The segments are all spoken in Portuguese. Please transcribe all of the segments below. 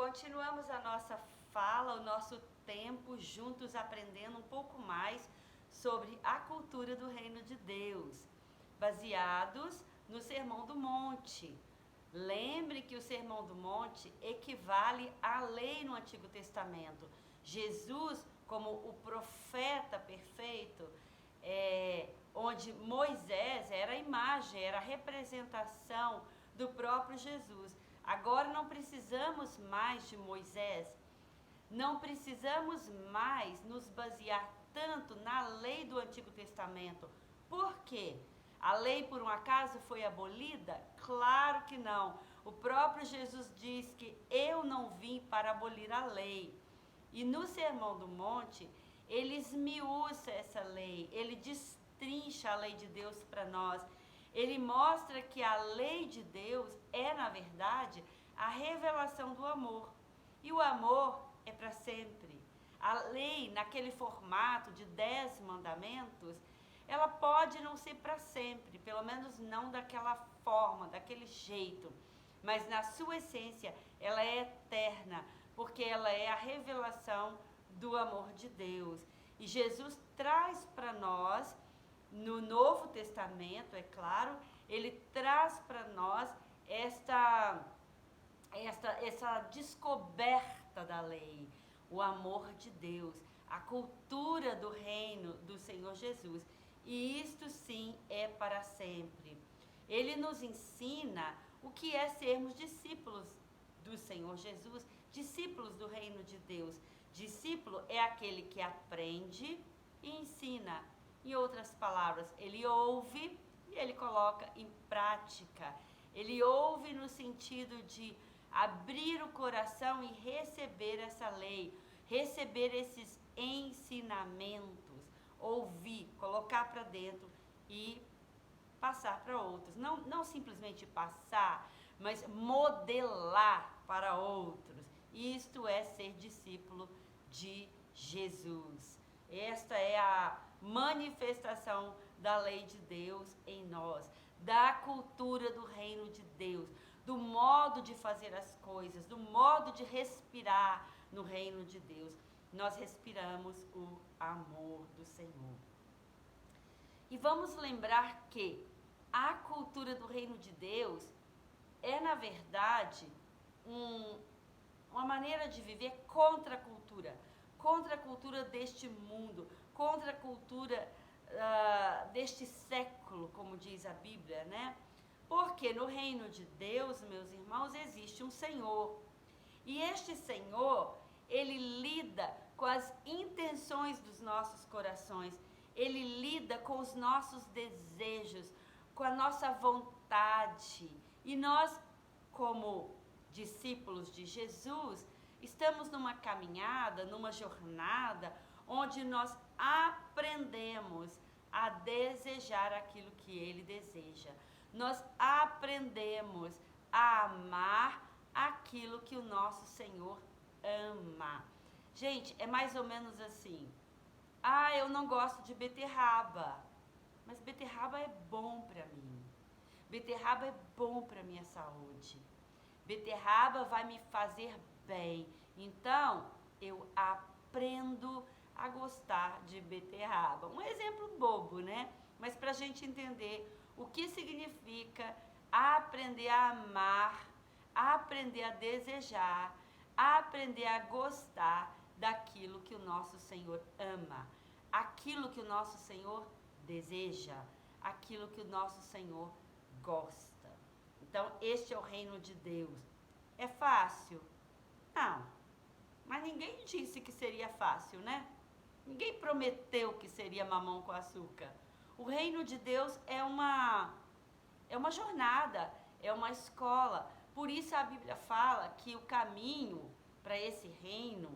Continuamos a nossa fala, o nosso tempo juntos aprendendo um pouco mais sobre a cultura do Reino de Deus, baseados no Sermão do Monte. Lembre que o Sermão do Monte equivale à lei no Antigo Testamento. Jesus, como o profeta perfeito, onde Moisés era a imagem, era a representação do próprio Jesus. Agora não precisamos mais de Moisés, não precisamos mais nos basear tanto na lei do Antigo Testamento. Por quê? A lei por um acaso foi abolida? Claro que não. O próprio Jesus diz que eu não vim para abolir a lei. E no Sermão do Monte, ele esmiuça essa lei, ele destrincha a lei de Deus para nós. Ele mostra que a lei de Deus é, na verdade, a revelação do amor. E o amor é para sempre. A lei, naquele formato de 10 mandamentos, ela pode não ser para sempre, pelo menos não daquela forma, daquele jeito. Mas na sua essência, ela é eterna, porque ela é a revelação do amor de Deus. E Jesus traz para nós, no Novo Testamento, é claro, ele traz para nós essa descoberta da lei, o amor de Deus, a cultura do reino do Senhor Jesus. E isto sim é para sempre. Ele nos ensina o que é sermos discípulos do Senhor Jesus, discípulos do reino de Deus. Discípulo é aquele que aprende e ensina. Em outras palavras, ele ouve e ele coloca em prática. Ele ouve no sentido de abrir o coração e receber essa lei, receber esses ensinamentos, ouvir, colocar para dentro e passar para outros. Não simplesmente passar, mas modelar para outros. Isto é ser discípulo de Jesus. Esta é a manifestação da lei de Deus em nós, da cultura do reino de Deus, do modo de fazer as coisas, do modo de respirar no reino de Deus. Nós respiramos o amor do Senhor. E vamos lembrar que a cultura do reino de Deus é, na verdade, uma maneira de viver contra a cultura deste mundo, contra a cultura deste século, como diz a Bíblia, né? Porque no reino de Deus, meus irmãos, existe um Senhor. E este Senhor, ele lida com as intenções dos nossos corações. Ele lida com os nossos desejos, com a nossa vontade. E nós, como discípulos de Jesus, estamos numa caminhada, numa jornada, onde nós aprendemos a desejar aquilo que ele deseja. Nós aprendemos a amar aquilo que o nosso Senhor ama. Gente, é mais ou menos assim. Eu não gosto de beterraba, mas beterraba é bom para mim. Beterraba é bom para minha saúde. Beterraba vai me fazer bem. Então, eu aprendo a gostar de beterraba. Um exemplo bobo, né? Mas para a gente entender o que significa aprender a amar, aprender a desejar, aprender a gostar daquilo que o nosso Senhor ama, aquilo que o nosso Senhor deseja, aquilo que o nosso Senhor gosta. Então, este é o reino de Deus. É fácil? Não. Mas ninguém disse que seria fácil, né? Ninguém prometeu que seria mamão com açúcar. O reino de Deus é uma jornada, é uma escola. Por isso a Bíblia fala que o caminho para esse reino,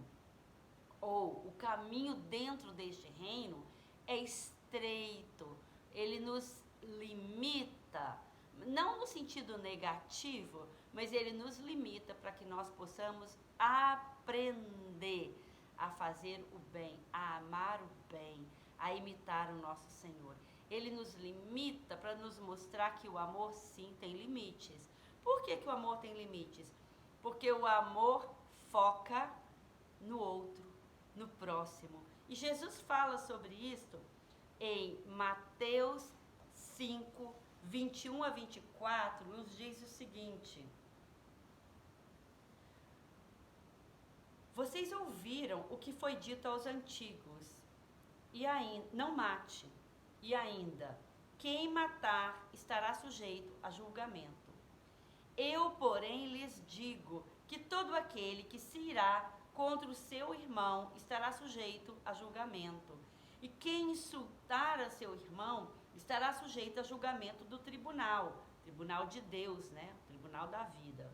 ou o caminho dentro deste reino, é estreito. Ele nos limita, não no sentido negativo, mas ele nos limita para que nós possamos aprender a fazer o bem, a amar o bem, a imitar o nosso Senhor. Ele nos limita para nos mostrar que o amor sim tem limites. Por que o amor tem limites? Porque o amor foca no outro, no próximo. E Jesus fala sobre isso em Mateus 5, 21 a 24, nos diz o seguinte: vocês ouviram o que foi dito aos antigos, e ainda não mate, e ainda quem matar estará sujeito a julgamento. Eu, porém, lhes digo que todo aquele que se irá contra o seu irmão estará sujeito a julgamento. E quem insultar a seu irmão estará sujeito a julgamento do tribunal de Deus, né? Tribunal da vida.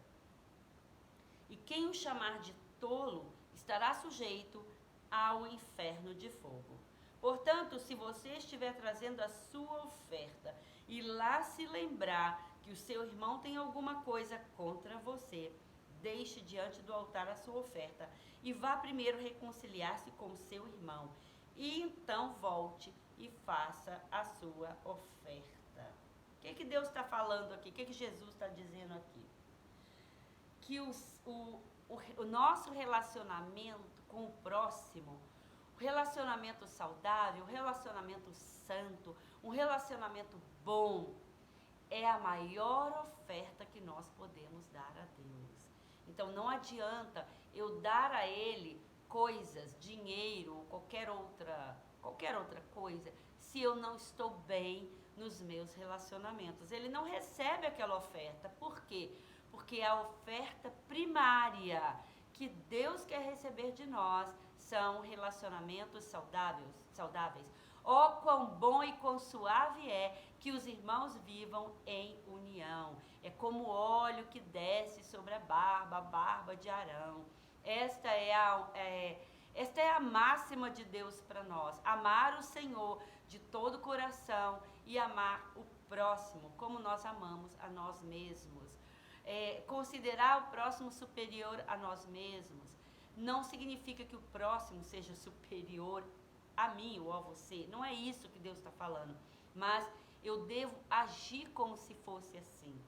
E quem o chamar de tolo estará sujeito ao inferno de fogo. Portanto, se você estiver trazendo a sua oferta e lá se lembrar que o seu irmão tem alguma coisa contra você, deixe diante do altar a sua oferta e vá primeiro reconciliar-se com o seu irmão. E então volte e faça a sua oferta. O que Deus está falando aqui? O que Jesus está dizendo aqui? Que o nosso relacionamento com o próximo, o relacionamento saudável, o relacionamento santo, um relacionamento bom, é a maior oferta que nós podemos dar a Deus. Então não adianta eu dar a Ele coisas, dinheiro ou qualquer outra coisa, se eu não estou bem nos meus relacionamentos. Ele não recebe aquela oferta. Por quê? Porque a oferta primária que Deus quer receber de nós são relacionamentos saudáveis. Oh, quão bom e quão suave é que os irmãos vivam em união. É como o óleo que desce sobre a barba de Arão. Esta é a máxima de Deus para nós. Amar o Senhor de todo o coração e amar o próximo como nós amamos a nós mesmos. Considerar o próximo superior a nós mesmos não significa que o próximo seja superior a mim ou a você. Não é isso que Deus está falando. Mas eu devo agir como se fosse assim.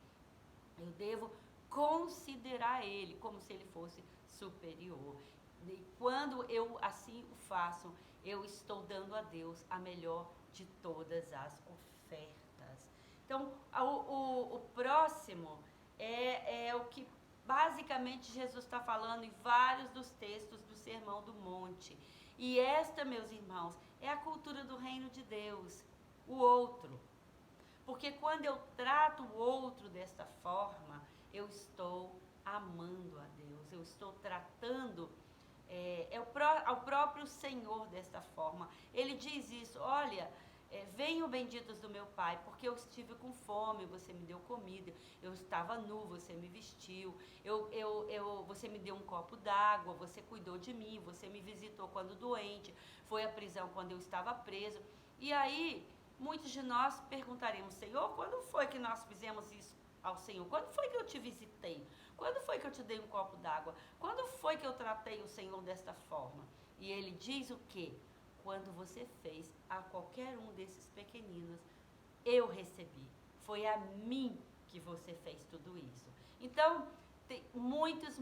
Eu devo considerar Ele como se Ele fosse superior. E quando eu assim o faço, eu estou dando a Deus a melhor de todas as ofertas. Então, o próximo é o que basicamente Jesus está falando em vários dos textos do Sermão do Monte. E esta, meus irmãos, é a cultura do reino de Deus, o outro. Porque quando eu trato o outro desta forma, eu estou amando a Deus, eu estou tratando ao próprio Senhor desta forma. Ele diz isso: olha, venham benditos do meu Pai, porque eu estive com fome, você me deu comida, eu estava nu, você me vestiu, você me deu um copo d'água, você cuidou de mim, você me visitou quando doente, foi à prisão quando eu estava preso. E aí, muitos de nós perguntaremos: Senhor, quando foi que nós fizemos isso ao Senhor? Quando foi que eu te visitei? Quando foi que eu te dei um copo d'água? Quando foi que eu tratei o Senhor desta forma? E ele diz o quê? Quando você fez a qualquer um desses pequeninos, eu recebi. Foi a mim que você fez tudo isso. Então, tem muitos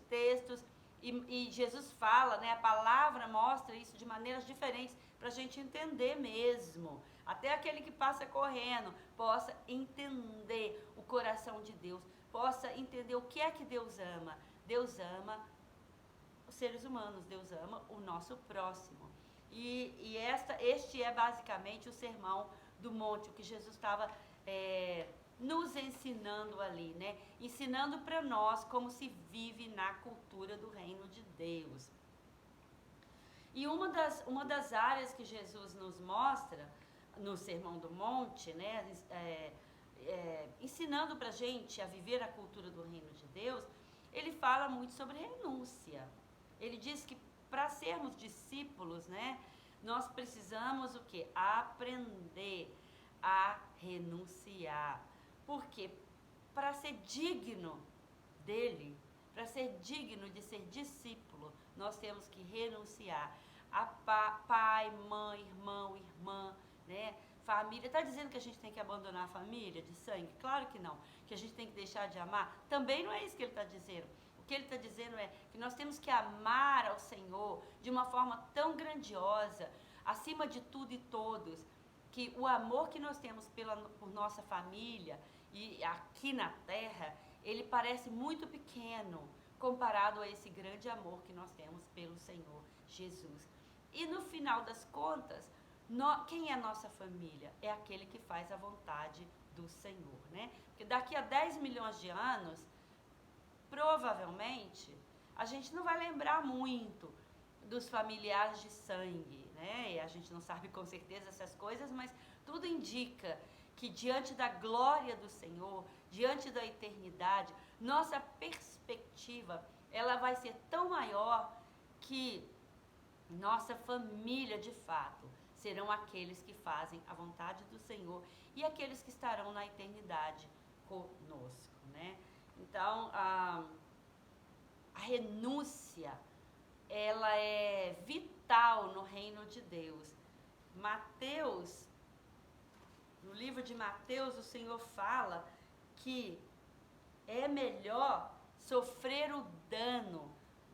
textos e Jesus fala, né? A palavra mostra isso de maneiras diferentes para a gente entender mesmo. Até aquele que passa correndo possa entender o coração de Deus, possa entender o que é que Deus ama. Deus ama os seres humanos, Deus ama o nosso próximo. E este é basicamente o Sermão do Monte, o que Jesus estava nos ensinando ali, né? Ensinando para nós como se vive na cultura do reino de Deus. E uma das áreas que Jesus nos mostra no Sermão do Monte, né? Ensinando para a gente a viver a cultura do reino de Deus, ele fala muito sobre renúncia. Ele diz que para sermos discípulos, né, nós precisamos o quê? Aprender a renunciar. Por quê? Para ser digno dele, para ser digno de ser discípulo, nós temos que renunciar a pai, mãe, irmão, irmã, né? Família. Está dizendo que a gente tem que abandonar a família de sangue? Claro que não. Que a gente tem que deixar de amar? Também não é isso que ele está dizendo. O que ele está dizendo é que nós temos que amar ao Senhor de uma forma tão grandiosa, acima de tudo e todos, que o amor que nós temos por nossa família e aqui na terra, ele parece muito pequeno comparado a esse grande amor que nós temos pelo Senhor Jesus. E no final das contas, quem é a nossa família? É aquele que faz a vontade do Senhor, né? Porque daqui a 10 milhões de anos, provavelmente, a gente não vai lembrar muito dos familiares de sangue, né? E a gente não sabe com certeza essas coisas, mas tudo indica que diante da glória do Senhor, diante da eternidade, nossa perspectiva, ela vai ser tão maior que nossa família, de fato, serão aqueles que fazem a vontade do Senhor e aqueles que estarão na eternidade conosco, né? Então, a renúncia, ela é vital no reino de Deus. Mateus, no livro de Mateus, o Senhor fala que é melhor sofrer o dano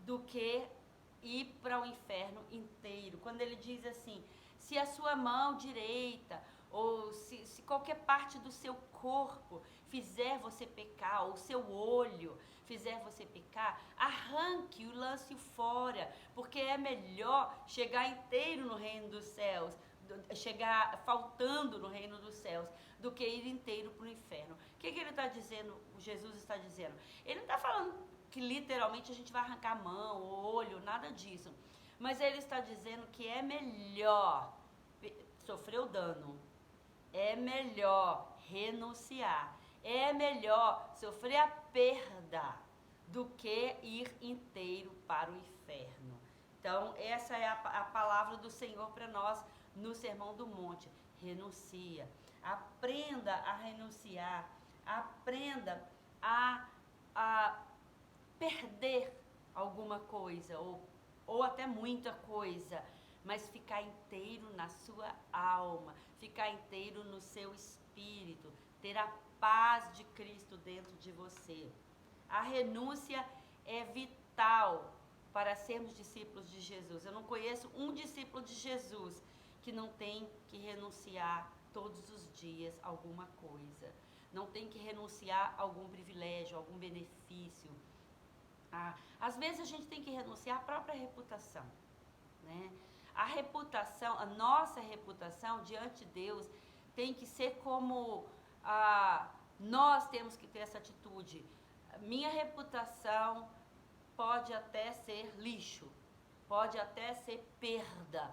do que ir para o inferno inteiro. Quando ele diz assim, se a sua mão direita ou se qualquer parte do seu corpo fizer você pecar, ou o seu olho fizer você pecar, arranque-o, lance-o fora, porque é melhor chegar inteiro no reino dos céus, chegar faltando no reino dos céus, do que ir inteiro para o inferno. O que ele está dizendo, Jesus está dizendo? Ele não está falando que literalmente a gente vai arrancar a mão, o olho, nada disso. Mas ele está dizendo que é melhor sofrer o dano, é melhor renunciar, é melhor sofrer a perda do que ir inteiro para o inferno. Então, essa é a palavra do Senhor para nós no Sermão do Monte. Renuncia. Aprenda a renunciar. Aprenda a perder alguma coisa, ou até muita coisa, mas ficar inteiro na sua alma, ficar inteiro no seu espírito, ter a paz de Cristo dentro de você. A renúncia é vital para sermos discípulos de Jesus. Eu não conheço um discípulo de Jesus que não tem que renunciar todos os dias alguma coisa, não tem que renunciar a algum privilégio, algum benefício. Às vezes a gente tem que renunciar à própria reputação, né? A reputação, a nossa reputação diante de Deus tem que ser como nós temos que ter essa atitude. Minha reputação pode até ser lixo, pode até ser perda.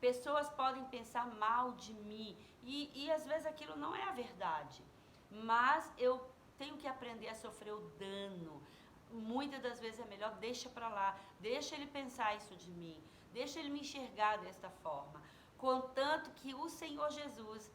Pessoas podem pensar mal de mim e às vezes aquilo não é a verdade, mas eu tenho que aprender a sofrer o dano. Muitas das vezes é melhor, deixa para lá, deixa ele pensar isso de mim, deixa ele me enxergar desta forma, contanto que o Senhor Jesus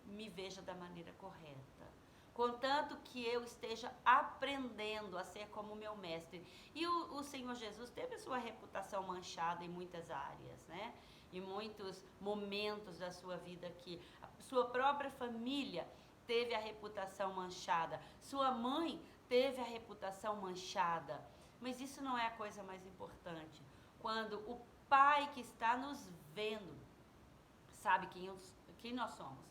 me veja da maneira correta, contanto que eu esteja aprendendo a ser como meu mestre. E o Senhor Jesus teve a sua reputação manchada em muitas áreas, né? Em muitos momentos da sua vida aqui. A sua própria família teve a reputação manchada, sua mãe teve a reputação manchada, mas isso não é a coisa mais importante. Quando o Pai que está nos vendo sabe quem nós somos.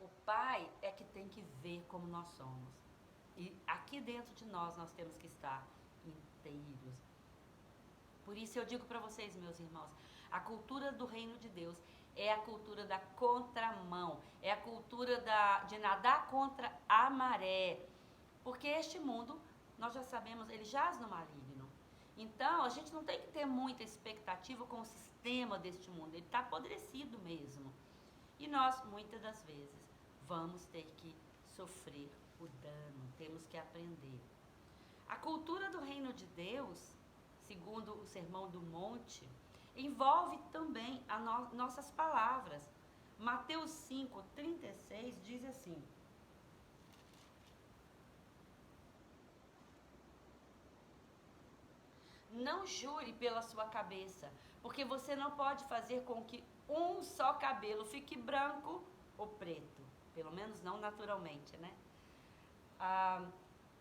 O Pai é que tem que ver como nós somos. E aqui dentro de nós temos que estar inteiros. Por isso eu digo para vocês, meus irmãos, a cultura do reino de Deus é a cultura da contramão, é a cultura de nadar contra a maré, porque este mundo, nós já sabemos, ele jaz no maligno. Então, a gente não tem que ter muita expectativa com o sistema deste mundo, ele está apodrecido mesmo. E nós, muitas das vezes, vamos ter que sofrer o dano, temos que aprender. A cultura do reino de Deus, segundo o Sermão do Monte, envolve também as nossas palavras. Mateus 5:36 diz assim: não jure pela sua cabeça, porque você não pode fazer com que um só cabelo fique branco ou preto, pelo menos não naturalmente, né?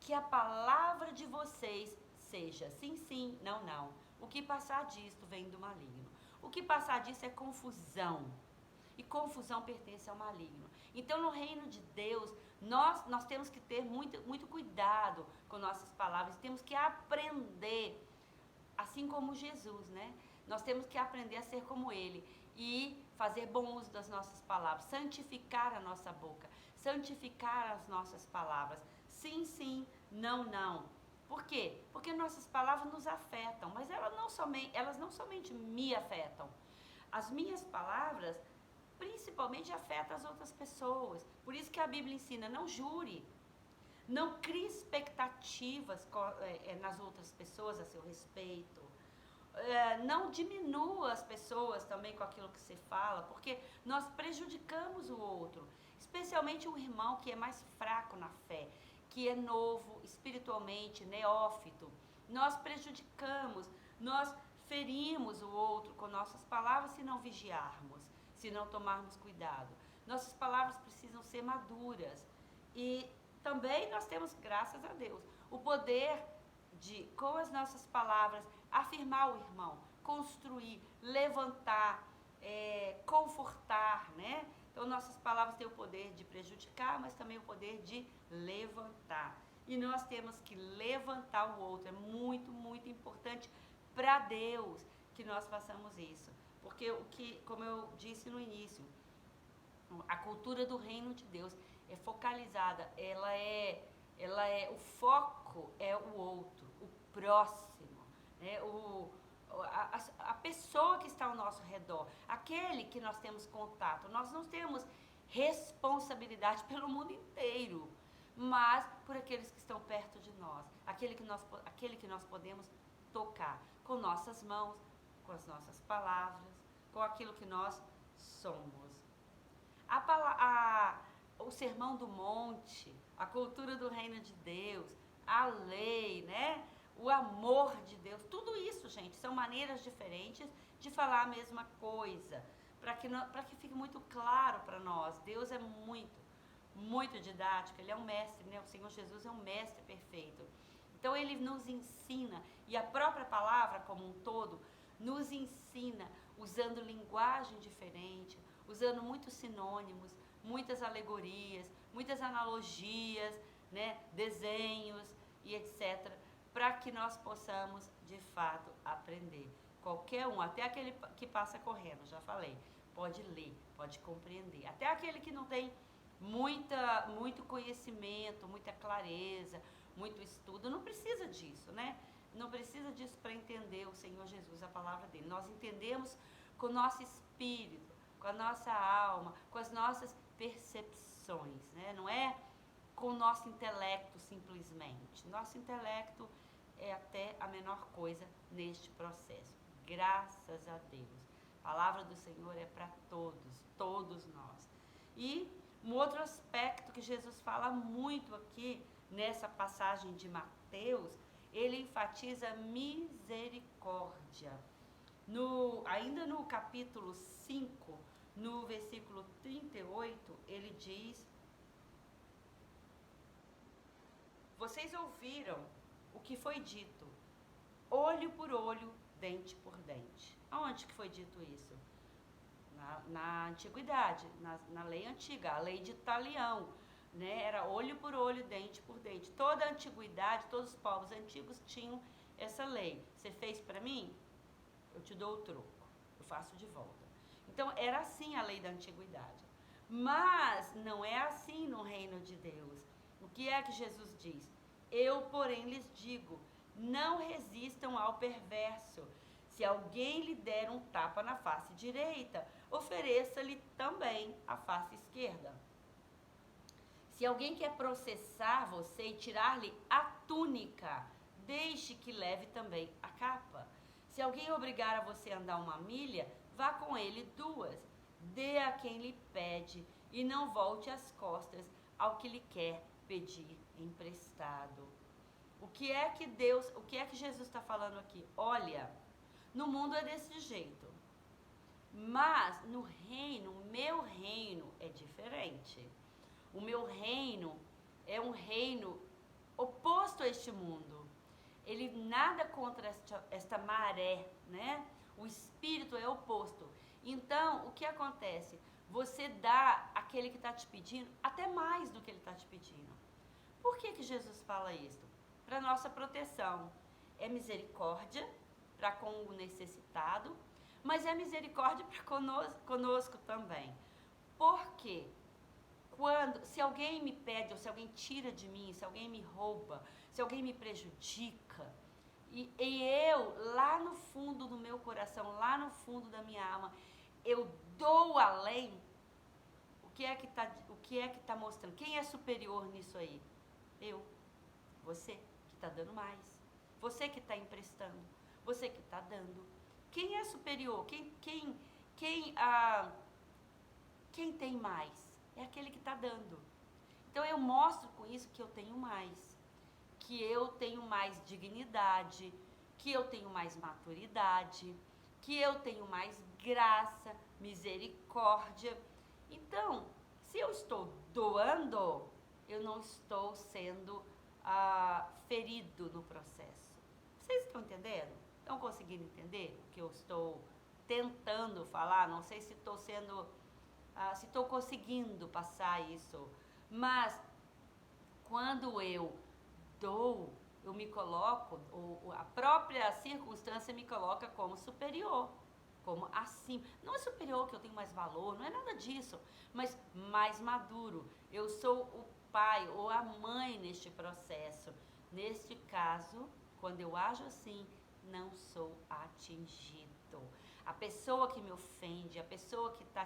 que a palavra de vocês seja sim, sim, não, não. O que passar disto vem do maligno. O que passar disso é confusão. E confusão pertence ao maligno. Então, no reino de Deus, nós temos que ter muito cuidado com nossas palavras. Temos que aprender, assim como Jesus, né? Nós temos que aprender a ser como Ele e fazer bom uso das nossas palavras, santificar a nossa boca, santificar as nossas palavras. Sim, sim, não, não. Por quê? Porque nossas palavras nos afetam, mas elas não somente me afetam. As minhas palavras principalmente afetam as outras pessoas. Por isso que a Bíblia ensina, não jure. Não crie expectativas nas outras pessoas a seu respeito. Não diminua as pessoas também com aquilo que você fala, porque nós prejudicamos o outro, especialmente o irmão que é mais fraco na fé, que é novo espiritualmente, neófito. Nós prejudicamos, nós ferimos o outro com nossas palavras se não vigiarmos, se não tomarmos cuidado. Nossas palavras precisam ser maduras e também nós temos, graças a Deus, o poder de, com as nossas palavras, afirmar o irmão, construir, levantar, confortar, né? Então, nossas palavras têm o poder de prejudicar, mas também o poder de levantar. E nós temos que levantar o outro. É muito, muito importante para Deus que nós façamos isso. Porque, como eu disse no início, a cultura do reino de Deus é focalizada, o foco é o outro, o próximo, né? A pessoa que está ao nosso redor, aquele que nós temos contato. Nós não temos responsabilidade pelo mundo inteiro, mas por aqueles que estão perto de nós, aquele que nós podemos tocar com nossas mãos, com as nossas palavras, com aquilo que nós somos. O Sermão do Monte, a cultura do reino de Deus, a lei, né? O amor de Deus, tudo isso, gente, são maneiras diferentes de falar a mesma coisa, para que fique muito claro para nós. Deus é muito didático, Ele é um mestre, né? O Senhor Jesus é um mestre perfeito. Então, Ele nos ensina, e a própria palavra como um todo, nos ensina, usando linguagem diferente, usando muitos sinônimos, muitas alegorias, muitas analogias, né? Desenhos e etc., para que nós possamos, de fato, aprender. Qualquer um, até aquele que passa correndo, já falei, pode ler, pode compreender. Até aquele que não tem muito conhecimento, muita clareza, muito estudo, não precisa disso, né? Não precisa disso para entender o Senhor Jesus, a palavra dele. Nós entendemos com o nosso espírito, com a nossa alma, com as nossas percepções, né? Não é com o nosso intelecto simplesmente. Nosso intelecto é até a menor coisa neste processo. Graças a Deus. A palavra do Senhor é para todos nós. E um outro aspecto que Jesus fala muito aqui nessa passagem de Mateus, ele enfatiza misericórdia. Ainda no capítulo 5, no versículo 38, ele diz: vocês ouviram o que foi dito, olho por olho, dente por dente. Aonde que foi dito isso? Na antiguidade, na lei antiga, a lei de Talião, né? Era olho por olho, dente por dente. Toda a antiguidade, todos os povos antigos tinham essa lei. Você fez para mim, eu te dou o troco, eu faço de volta. Então, era assim a lei da antiguidade. Mas não é assim no reino de Deus. O que é que Jesus diz? Eu, porém, lhes digo, não resistam ao perverso. Se alguém lhe der um tapa na face direita, ofereça-lhe também a face esquerda. Se alguém quer processar você e tirar-lhe a túnica, deixe que leve também a capa. Se alguém obrigar a você a andar uma milha, vá com ele 2. Dê a quem lhe pede e não volte as costas ao que lhe quer pedir emprestado. O que é que Jesus está falando aqui? Olha, no mundo é desse jeito, mas no reino, o meu reino é diferente. O meu reino é um reino oposto oposto a este mundo. Ele nada contra esta maré, né? O espírito é oposto. Então, o que acontece? Você dá àquele que está te pedindo até mais do que ele está te pedindo. Por que Jesus fala isso? Para nossa proteção. É misericórdia para com o necessitado, mas é misericórdia para conosco também. Por quê? Se alguém me pede, ou se alguém tira de mim, se alguém me rouba, se alguém me prejudica, e eu, lá no fundo do meu coração, lá no fundo da minha alma, eu dou além, o que é que tá mostrando? Quem é superior nisso aí? Eu. Você que está dando mais. Você que está emprestando. Você que está dando. Quem é superior? Quem tem mais? É aquele que está dando. Então eu mostro com isso que eu tenho mais. Que eu tenho mais dignidade. Que eu tenho mais maturidade. Que eu tenho mais graça, misericórdia. Então, se eu estou doando, eu não estou sendo ferido no processo. Vocês estão entendendo? Estão conseguindo entender o que eu estou tentando falar? Não sei se estou sendo, se estou conseguindo passar isso. Mas quando eu dou, eu me coloco, a própria circunstância me coloca como superior, como acima. Não é superior que eu tenho mais valor, não é nada disso, mas mais maduro. Eu sou o pai ou a mãe neste processo. Neste caso, quando eu ajo assim, não sou atingido. A pessoa que me ofende, a pessoa que está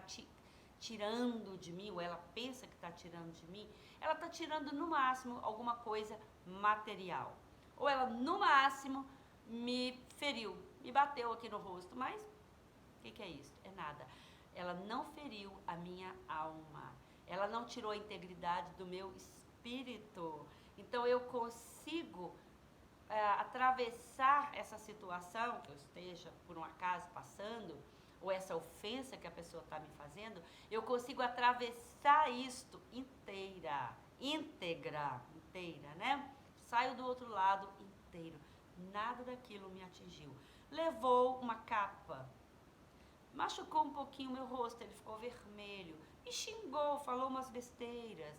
tirando de mim, ou ela pensa que está tirando de mim, ela está tirando no máximo alguma coisa material. Ou ela no máximo me feriu, me bateu aqui no rosto, mas o que é isso? É nada. Ela não feriu a minha alma. Ela não tirou a integridade do meu espírito. Então eu consigo atravessar essa situação que eu esteja por um acaso passando, ou essa ofensa que a pessoa está me fazendo, eu consigo atravessar isto íntegra, né? Saio do outro lado inteiro. Nada daquilo me atingiu. Levou uma capa, machucou um pouquinho o meu rosto, ele ficou vermelho, me xingou, falou umas besteiras,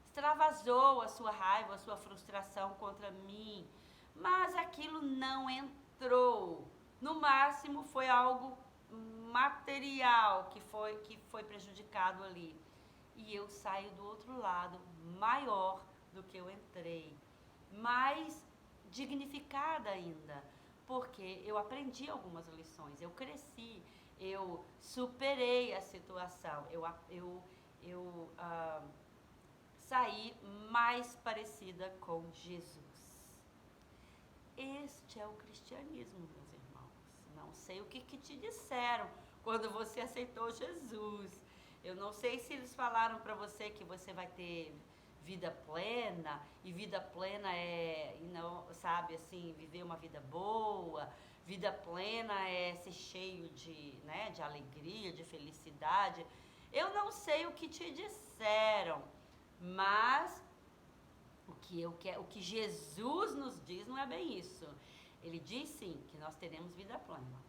extravasou a sua raiva, a sua frustração contra mim, mas aquilo não entrou. No máximo foi algo material que foi prejudicado ali. E eu saio do outro lado maior do que eu entrei, mais dignificada ainda, porque eu aprendi algumas lições, eu cresci, eu superei a situação, eu saí mais parecida com Jesus. Este é o cristianismo, meus irmãos. Não sei o que te disseram quando você aceitou Jesus. Eu não sei se eles falaram para você que você vai ter vida plena, e vida plena sabe, assim, viver uma vida boa. Vida plena é ser cheio de alegria, de felicidade. Eu não sei o que te disseram, mas o que Jesus nos diz não é bem isso. Ele diz sim que nós teremos vida plena.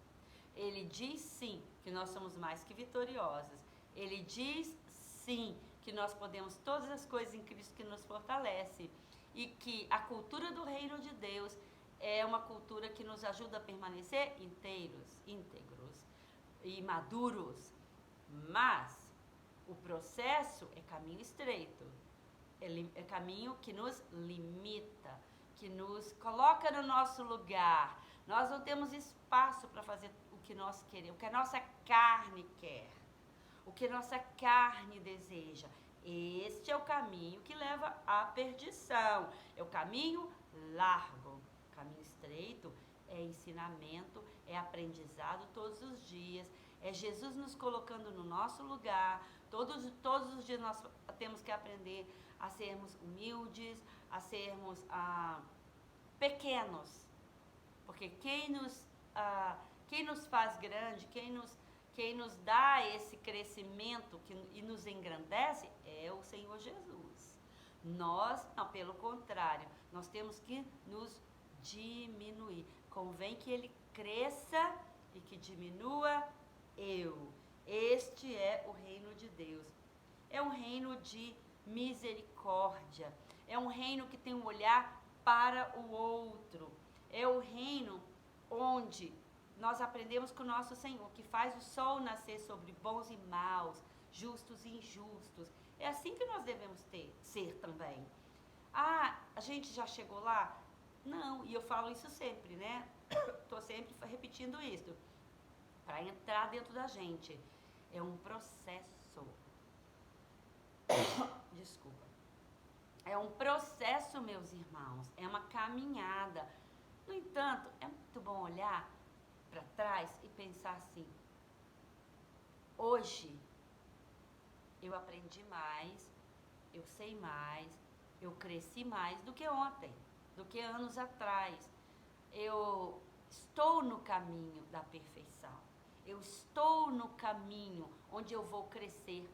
Ele diz sim que nós somos mais que vitoriosas. Ele diz sim que nós podemos todas as coisas em Cristo que nos fortalece. E que a cultura do reino de Deus é uma cultura que nos ajuda a permanecer íntegros e maduros. Mas o processo é caminho estreito. É caminho que nos limita, que nos coloca no nosso lugar. Nós não temos espaço para fazer o que nós queremos, o que a nossa carne quer, o que a nossa carne deseja. Este é o caminho que leva à perdição. É o caminho largo. O caminho estreito é ensinamento, é aprendizado todos os dias. É Jesus nos colocando no nosso lugar. Todos os dias nós temos que aprender a sermos humildes, a sermos pequenos. Porque quem nos faz grande, quem nos dá esse crescimento e nos engrandece é o Senhor Jesus. Nós, não, pelo contrário, nós temos que nos diminuir. Convém que ele cresça e que diminua eu. Este é o reino de Deus. É um reino de misericórdia. É um reino que tem um olhar para o outro. É o reino onde nós aprendemos com o nosso Senhor, que faz o sol nascer sobre bons e maus, justos e injustos. É assim que nós devemos ser também. Ah, a gente já chegou lá? Não, e eu falo isso sempre, né? Estou sempre repetindo isso. Para entrar dentro da gente, é um processo. Desculpa. É um processo, meus irmãos. É uma caminhada. No entanto, é muito bom olhar para trás e pensar assim: hoje eu aprendi mais, eu sei mais, eu cresci mais do que ontem, do que anos atrás. Eu estou no caminho da perfeição. Eu estou no caminho onde eu vou crescer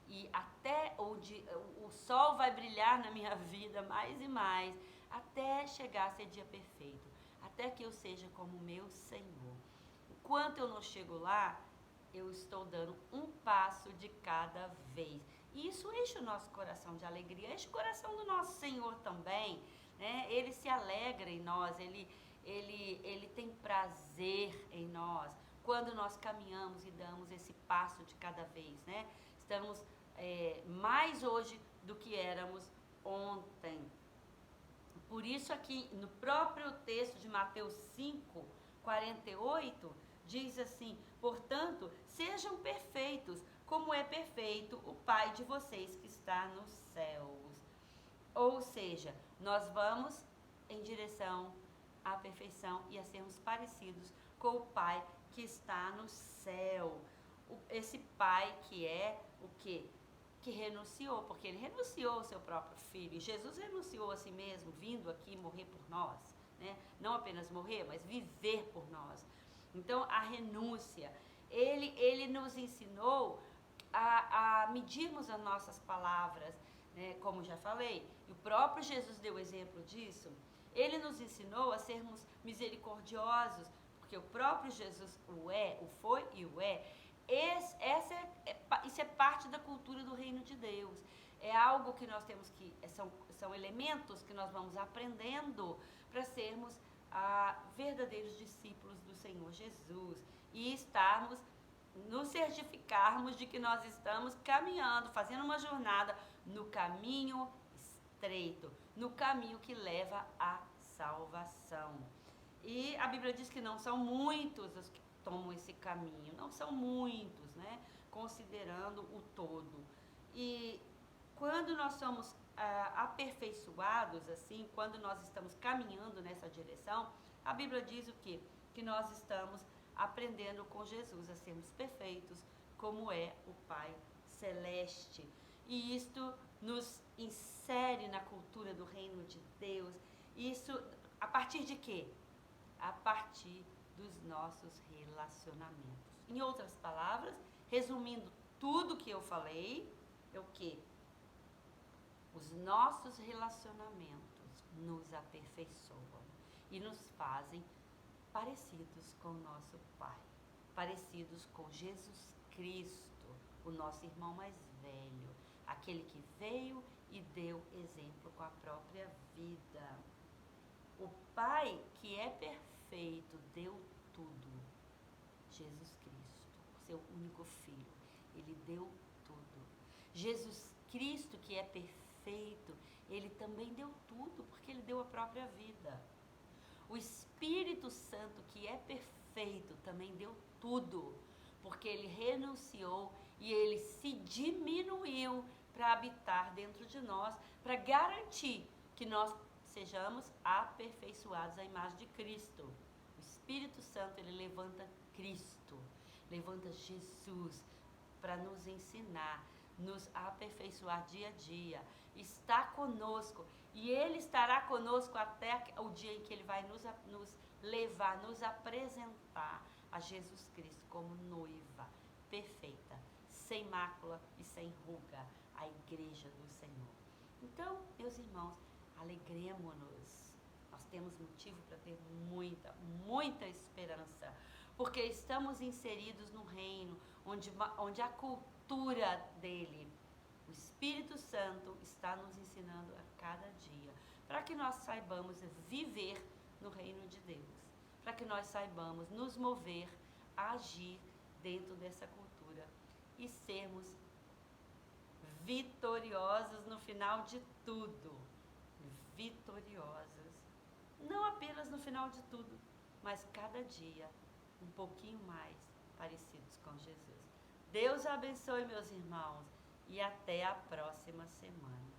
e até onde o sol vai brilhar na minha vida mais e mais, até chegar a ser dia perfeito, até que eu seja como meu Senhor. Enquanto eu não chego lá, eu estou dando um passo de cada vez. E isso enche o nosso coração de alegria, enche o coração do nosso Senhor também, né? Ele se alegra em nós, ele tem prazer em nós, quando nós caminhamos e damos esse passo de cada vez, né? Estamos mais hoje do que éramos ontem. Por isso aqui no próprio texto de Mateus 5:48, diz assim: portanto, sejam perfeitos, como é perfeito o Pai de vocês que está nos céus. Ou seja, nós vamos em direção à perfeição e a sermos parecidos com o Pai que está no céu. Esse Pai que é o quê? Que renunciou, porque ele renunciou ao seu próprio filho. E Jesus renunciou a si mesmo, vindo aqui morrer por nós, né? Não apenas morrer, mas viver por nós. Então, a renúncia, ele nos ensinou a medirmos as nossas palavras, né? Como já falei, e o próprio Jesus deu exemplo disso. Ele nos ensinou a sermos misericordiosos, porque o próprio Jesus o foi e o é. Isso é parte da cultura do reino de Deus. É algo que nós temos que... São elementos que nós vamos aprendendo para sermos verdadeiros discípulos do Senhor Jesus. E nos certificarmos de que nós estamos caminhando, fazendo uma jornada no caminho estreito, no caminho que leva à salvação. E a Bíblia diz que não são muitos os que tomam esse caminho, não são muitos, né? Considerando o todo. E quando nós somos aperfeiçoados assim, quando nós estamos caminhando nessa direção, a Bíblia diz o quê? Que nós estamos aprendendo com Jesus a sermos perfeitos, como é o Pai Celeste. E isto nos insere na cultura do reino de Deus. Isso a partir de quê? A partir dos nossos relacionamentos. Em outras palavras, resumindo tudo que eu falei, é o quê? Os nossos relacionamentos nos aperfeiçoam e nos fazem parecidos com o nosso Pai, parecidos com Jesus Cristo, o nosso irmão mais velho, aquele que veio e deu exemplo com a própria vida. O Pai que é perfeito deu tudo. Jesus Cristo, seu único filho, ele deu tudo. Jesus Cristo que é perfeito, ele também deu tudo, porque ele deu a própria vida. O Espírito Santo que é perfeito também deu tudo, porque ele renunciou e ele se diminuiu para habitar dentro de nós, para garantir que nós sejamos aperfeiçoados à imagem de Cristo. O Espírito Santo, ele levanta Cristo, levanta Jesus para nos ensinar, nos aperfeiçoar dia a dia. Está conosco e ele estará conosco até o dia em que ele vai nos levar, nos apresentar a Jesus Cristo como noiva perfeita, sem mácula e sem ruga, a igreja do Senhor. Então, meus irmãos, alegremo-nos. Nós temos motivo para ter muita, muita esperança, porque estamos inseridos no reino onde a cultura dele, o Espírito Santo, está nos ensinando a cada dia, para que nós saibamos viver no reino de Deus, para que nós saibamos nos mover, agir dentro dessa cultura e sermos vitoriosos no final de tudo. Vitoriosos. Não apenas no final de tudo, mas cada dia um pouquinho mais parecidos com Jesus. Deus abençoe, meus irmãos, e até a próxima semana.